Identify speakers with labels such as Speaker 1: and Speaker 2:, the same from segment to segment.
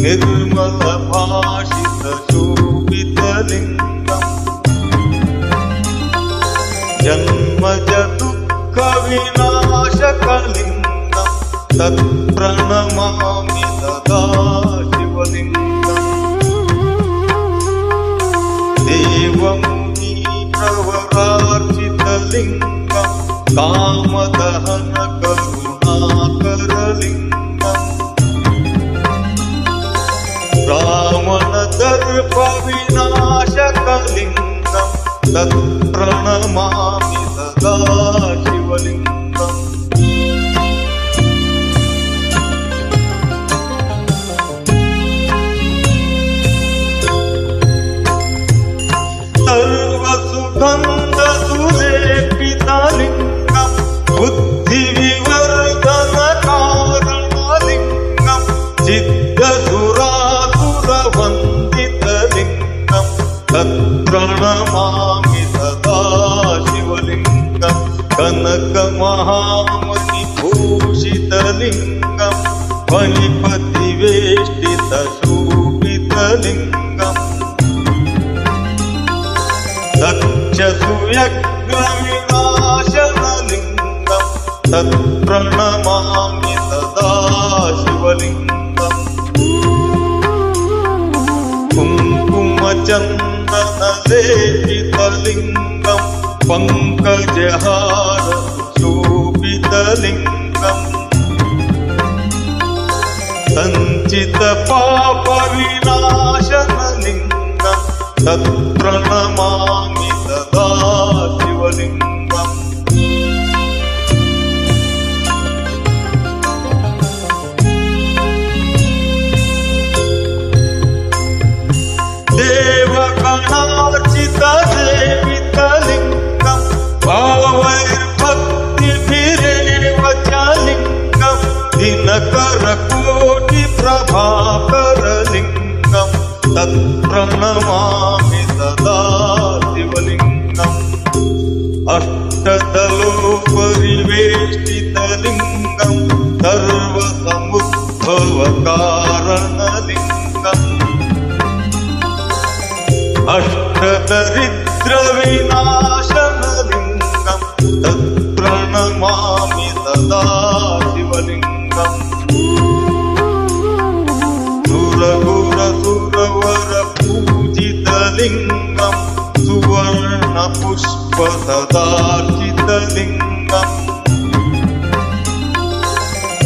Speaker 1: निर्मलभाषितशोभितलिङ्गम् जन्मज दुःखविनाशकलिङ्गं तत्प्रणमामि सदा शिवलिङ्गम् देवमुनिप्रवरार्चितलिङ्गं कामदहन करुणाकरलिङ्गम् रावणदर्पविनाशकलिङ्गं तत्प्रणमामि सदा शिवलिङ्गम् सर्वसुगन्धसुलेपितलिङ्गं बुद्धिविवर्धनकारणलिङ्गं सिद्धसुरासुरवन्दितलिङ्गं तत्प्रणमामि सदा शिवलिङ्गं कनकमहामणिभूषितलिङ्गं फणिपतिवेष्टितशोभितलिङ्गम् दक्षसुयज्ञविनाशनलिङ्गं तत्प्रणमामि सदा शिवलिङ्गम् कुङ्कुमचन्दनलेपितलिङ्गं पङ्कजहारशोभितलिङ्गम् सञ्चितपापविनाशनलिङ्गं तत्प्रणमामि सदा शिवलिङ्गम् देवगणार्चितसेवितलिङ्गं भावैर्भक्तिभिरेव च लिङ्गं दिनकरकोटिप्रभाकरलिङ्गं तत्प्रणमामि सदा शिवलिङ्गम् अष्टदलोपरिवेष्टितलिङ्गं सर्वसमुद्भवकारणलिङ्गम् अष्टदरिद्रविनाशनलिङ्गं तत्प्रणमामि सदा शिवलिङ्गम् सुरगुरसुरवरपूजितलिङ्गं सुवर्णपुष्पसदार्चितलिङ्गम्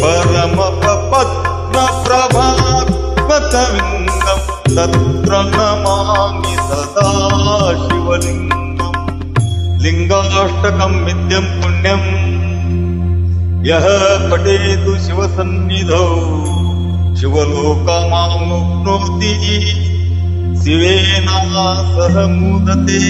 Speaker 1: परमपद्मप्रभात्मकलिङ्गं तत्प्रणमामि सदा शिवलिङ्गम् लिङ्गाष्टकं विद्यं पुण्यं यः पठेतु शिवसन्निधौ शिवेन सह मुदते।